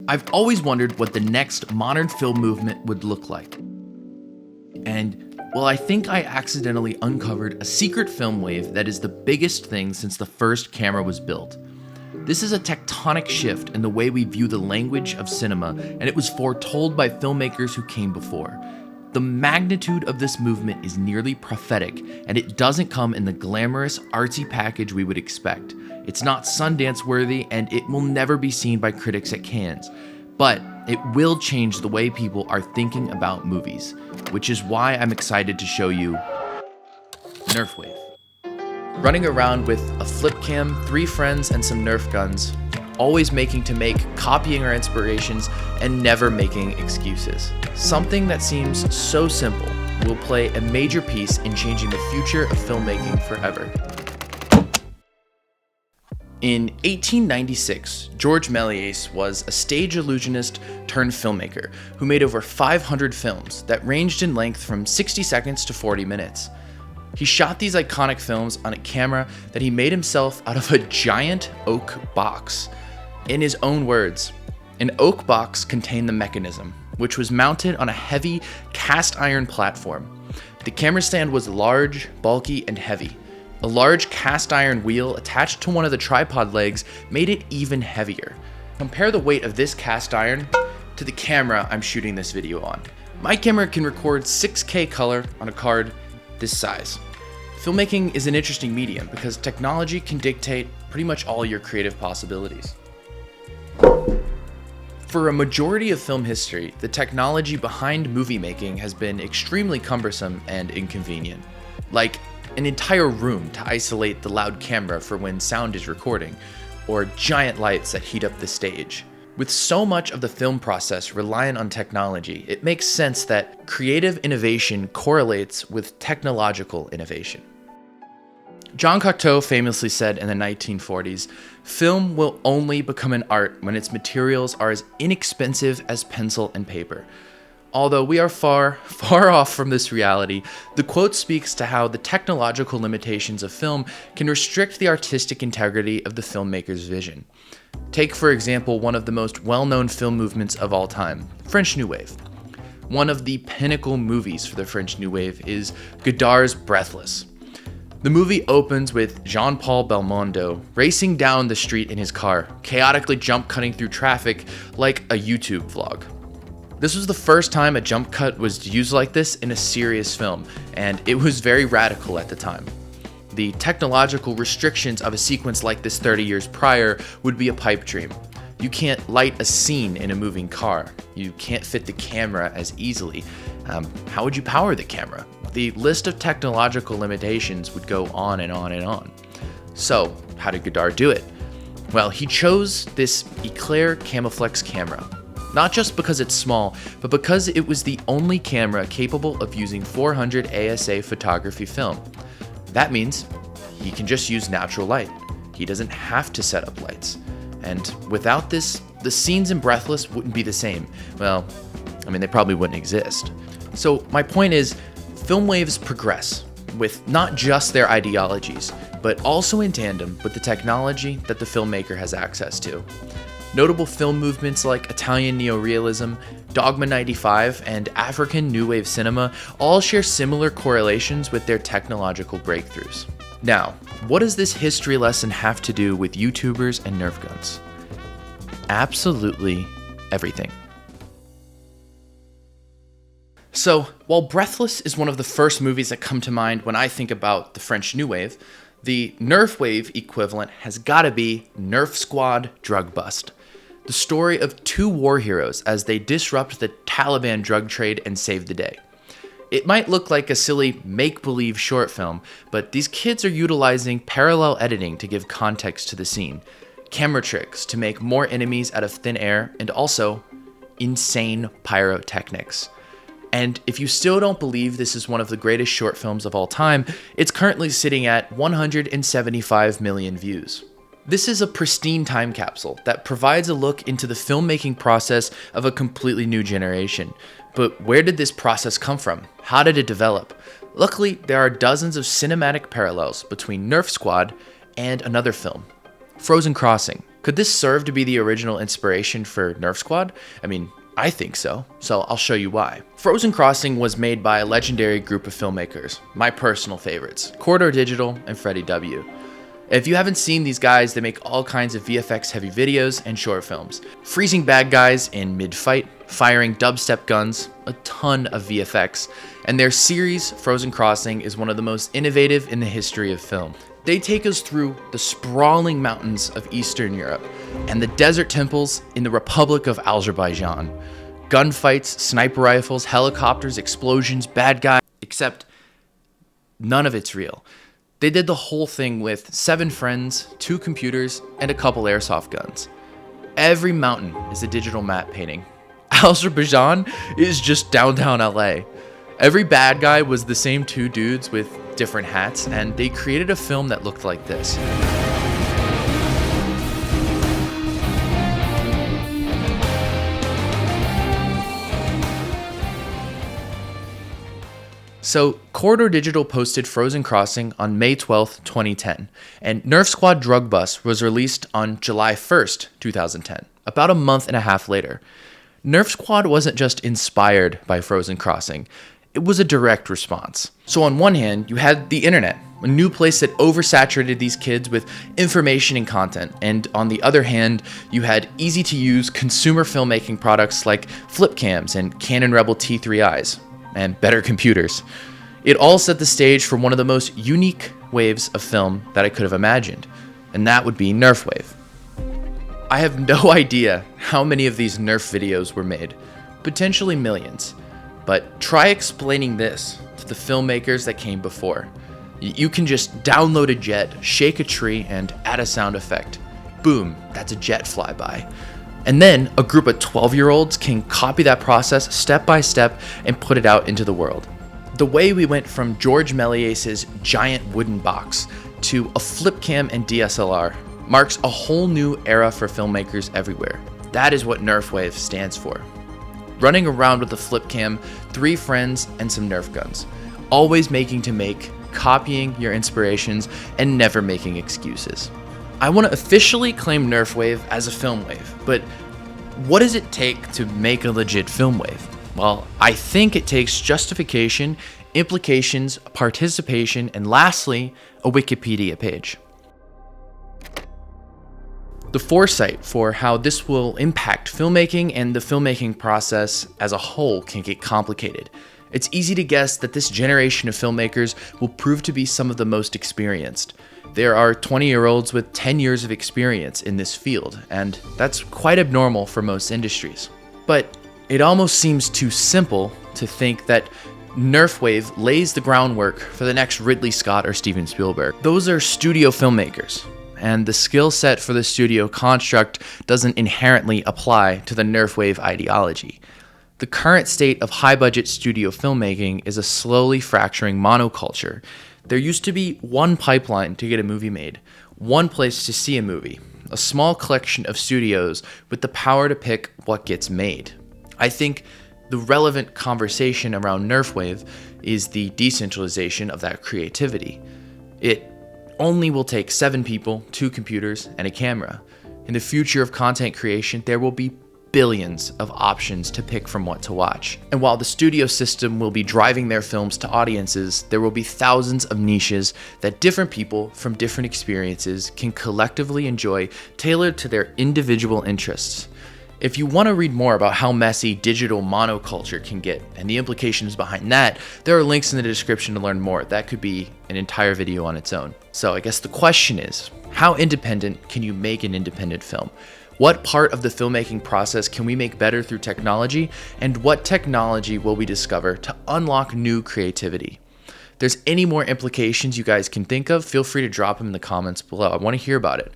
I've always wondered what the next modern film movement would look like. And, well, I think I accidentally uncovered a secret film wave that is the biggest thing since the first camera was built. This is a tectonic shift in the way we view the language of cinema, and it was foretold by filmmakers who came before. The magnitude of this movement is nearly prophetic, and it doesn't come in the glamorous, artsy package we would expect. It's not Sundance worthy, and it will never be seen by critics at Cannes. But it will change the way people are thinking about movies, which is why I'm excited to show you Nerf Wave. Running around with a flip cam, 3 friends, and some Nerf guns, always making to make, copying our inspirations, and never making excuses. Something that seems so simple will play a major piece in changing the future of filmmaking forever. In 1896, George Méliès was a stage illusionist turned filmmaker who made over 500 films that ranged in length from 60 seconds to 40 minutes. He shot these iconic films on a camera that he made himself out of a giant oak box. In his own words, an oak box contained the mechanism, which was mounted on a heavy cast iron platform. The camera stand was large, bulky, and heavy. A large cast iron wheel attached to one of the tripod legs made it even heavier. Compare the weight of this cast iron to the camera I'm shooting this video on. My camera can record 6K color on a card this size. Filmmaking is an interesting medium because technology can dictate pretty much all your creative possibilities. For a majority of film history, the technology behind movie making has been extremely cumbersome and inconvenient. Like an entire room to isolate the loud camera for when sound is recording, or giant lights that heat up the stage. With so much of the film process reliant on technology, it makes sense that creative innovation correlates with technological innovation. Jean Cocteau famously said in the 1940s, "Film will only become an art when its materials are as inexpensive as pencil and paper." Although we are far, far off from this reality, the quote speaks to how the technological limitations of film can restrict the artistic integrity of the filmmaker's vision. Take, for example, one of the most well-known film movements of all time, French New Wave. One of the pinnacle movies for the French New Wave is Godard's Breathless. The movie opens with Jean-Paul Belmondo racing down the street in his car, chaotically jump cutting through traffic like a YouTube vlog. This was the first time a jump cut was used like this in a serious film, and it was very radical at the time. The technological restrictions of a sequence like this 30 years prior would be a pipe dream. You can't light a scene in a moving car. You can't fit the camera as easily. How would you power the camera? The list of technological limitations would go on and on and on. So, how did Godard do it? Well, he chose this Eclair Camaflex camera. Not just because it's small, but because it was the only camera capable of using 400 ASA photography film. That means he can just use natural light. He doesn't have to set up lights. And without this, the scenes in Breathless wouldn't be the same. Well, they probably wouldn't exist. So my point is, film waves progress with not just their ideologies, but also in tandem with the technology that the filmmaker has access to. Notable film movements like Italian neorealism, Dogma 95, and African New Wave cinema all share similar correlations with their technological breakthroughs. Now, what does this history lesson have to do with YouTubers and Nerf guns? Absolutely everything. So, while Breathless is one of the first movies that come to mind when I think about the French New Wave, the Nerf Wave equivalent has gotta be Nerf Squad Drug Bust. The story of 2 war heroes as they disrupt the Taliban drug trade and save the day. It might look like a silly make-believe short film, but these kids are utilizing parallel editing to give context to the scene, camera tricks to make more enemies out of thin air, and also insane pyrotechnics. And if you still don't believe this is one of the greatest short films of all time, it's currently sitting at 175 million views. This is a pristine time capsule that provides a look into the filmmaking process of a completely new generation. But where did this process come from? How did it develop? Luckily, there are dozens of cinematic parallels between Nerf Squad and another film, Frozen Crossing. Could this serve to be the original inspiration for Nerf Squad? I mean, I think so I'll show you why. Frozen Crossing was made by a legendary group of filmmakers, my personal favorites, CorridorDigital and Freddie W. If you haven't seen these guys, they make all kinds of VFX heavy videos and short films, freezing bad guys in mid-fight, firing dubstep guns, a ton of VFX, and their series, Frozen Crossing, is one of the most innovative in the history of film. They take us through the sprawling mountains of Eastern Europe and the desert temples in the Republic of Azerbaijan. Gunfights, sniper rifles, helicopters, explosions, bad guys, except none of it's real. They did the whole thing with 7 friends, 2 computers, and a couple airsoft guns. Every mountain is a digital matte painting. Azerbaijan is just downtown LA. Every bad guy was the same 2 dudes with different hats, and they created a film that looked like this. So, CorridorDigital posted Frozen Crossing on May 12th, 2010, and Nerf Squad Drug Bus was released on July 1st, 2010, about a month and a half later. Nerf Squad wasn't just inspired by Frozen Crossing, it was a direct response. So on one hand, you had the internet, a new place that oversaturated these kids with information and content, and on the other hand, you had easy-to-use consumer filmmaking products like flip cams and Canon Rebel T3Is. And better computers. It all set the stage for one of the most unique waves of film that I could have imagined, and that would be Nerf Wave. I have no idea how many of these Nerf videos were made, potentially millions, but try explaining this to the filmmakers that came before. You can just download a jet, shake a tree, and add a sound effect. Boom, that's a jet flyby. And then a group of 12-year-olds can copy that process step by step and put it out into the world. The way we went from George Méliès's giant wooden box to a flip cam and DSLR marks a whole new era for filmmakers everywhere. That is what Nerf Wave stands for. Running around with a flip cam, 3 friends, and some Nerf guns. Always making to make, copying your inspirations, and never making excuses. I want to officially claim Nerf Wave as a film wave, but what does it take to make a legit film wave? Well, I think it takes justification, implications, participation, and lastly, a Wikipedia page. The foresight for how this will impact filmmaking and the filmmaking process as a whole can get complicated. It's easy to guess that this generation of filmmakers will prove to be some of the most experienced. There are 20-year-olds with 10 years of experience in this field, and that's quite abnormal for most industries. But it almost seems too simple to think that Nerf Wave lays the groundwork for the next Ridley Scott or Steven Spielberg. Those are studio filmmakers, and the skill set for the studio construct doesn't inherently apply to the Nerf Wave ideology. The current state of high-budget studio filmmaking is a slowly fracturing monoculture. There used to be one pipeline to get a movie made, one place to see a movie, a small collection of studios with the power to pick what gets made. I think the relevant conversation around Nerf Wave is the decentralization of that creativity. It only will take 7 people, 2 computers, and a camera. In the future of content creation, there will be billions of options to pick from what to watch. And while the studio system will be driving their films to audiences, there will be thousands of niches that different people from different experiences can collectively enjoy, tailored to their individual interests. If you want to read more about how messy digital monoculture can get and the implications behind that, there are links in the description to learn more. That could be an entire video on its own. So I guess the question is, how independent can you make an independent film? What part of the filmmaking process can we make better through technology, and what technology will we discover to unlock new creativity? If there's any more implications you guys can think of, feel free to drop them in the comments below. I want to hear about it.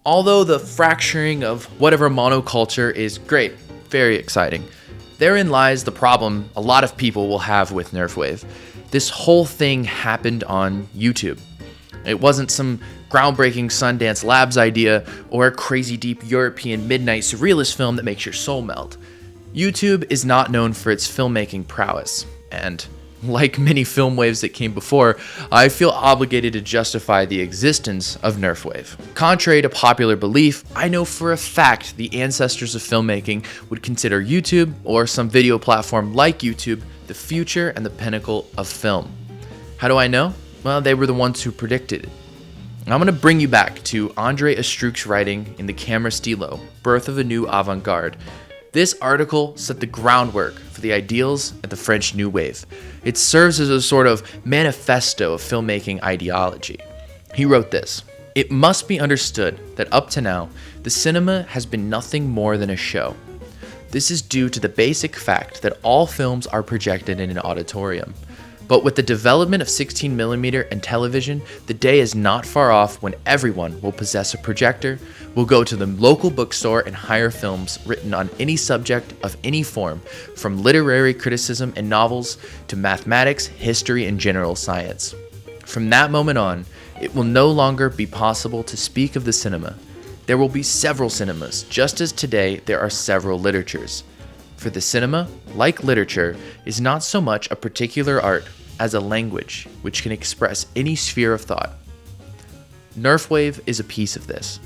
Although the fracturing of whatever monoculture is great, very exciting, therein lies the problem a lot of people will have with Nerf Wave. This whole thing happened on YouTube. It wasn't some groundbreaking Sundance Labs idea or a crazy deep European midnight surrealist film that makes your soul melt. YouTube is not known for its filmmaking prowess, and like many film waves that came before, I feel obligated to justify the existence of Nerf Wave. Contrary to popular belief, I know for a fact the ancestors of filmmaking would consider YouTube or some video platform like YouTube the future and the pinnacle of film. How do I know? Well, they were the ones who predicted it. I'm going to bring you back to André Astruc's writing in The Camera Stilo, Birth of a New Avant-Garde. This article set the groundwork for the ideals of the French New Wave. It serves as a sort of manifesto of filmmaking ideology. He wrote this: "It must be understood that up to now, the cinema has been nothing more than a show. This is due to the basic fact that all films are projected in an auditorium. But with the development of 16mm and television, the day is not far off when everyone will possess a projector, will go to the local bookstore and hire films written on any subject of any form, from literary criticism and novels to mathematics, history, and general science. From that moment on, it will no longer be possible to speak of the cinema. There will be several cinemas, just as today there are several literatures. For the cinema, like literature, is not so much a particular art as a language which can express any sphere of thought." Nerf Wave is a piece of this,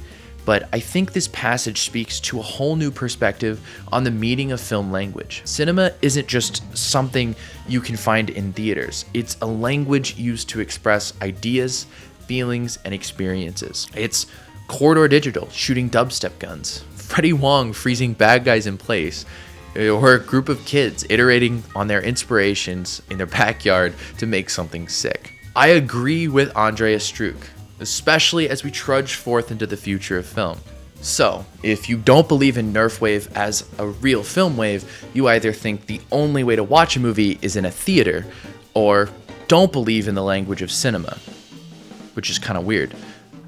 but I think this passage speaks to a whole new perspective on the meaning of film language. Cinema isn't just something you can find in theaters. It's a language used to express ideas, feelings, and experiences. It's CorridorDigital shooting dubstep guns, Freddie Wong freezing bad guys in place, or a group of kids iterating on their inspirations in their backyard to make something sick. I agree with André Astruc, especially as we trudge forth into the future of film. So, if you don't believe in Nerf Wave as a real film wave, you either think the only way to watch a movie is in a theater, or don't believe in the language of cinema, which is kind of weird.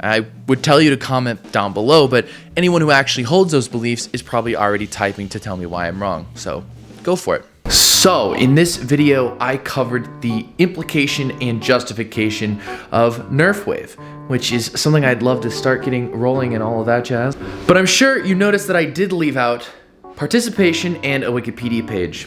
I would tell you to comment down below, but anyone who actually holds those beliefs is probably already typing to tell me why I'm wrong, so go for it. So, in this video, I covered the implication and justification of Nerf Wave, which is something I'd love to start getting rolling and all of that jazz. But I'm sure you noticed that I did leave out participation and a Wikipedia page.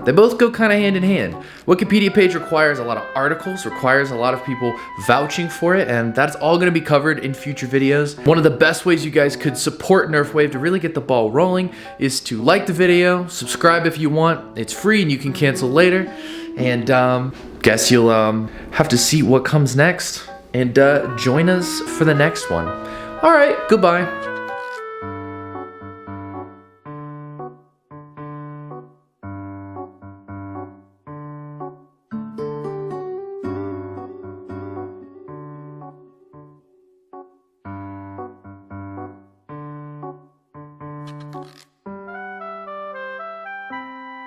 They both go kind of hand in hand. Wikipedia page requires a lot of articles, requires a lot of people vouching for it, and that's all going to be covered in future videos. One of the best ways you guys could support Nerf Wave to really get the ball rolling is to like the video, subscribe if you want. It's free and you can cancel later. And guess you'll have to see what comes next and join us for the next one. All right, goodbye.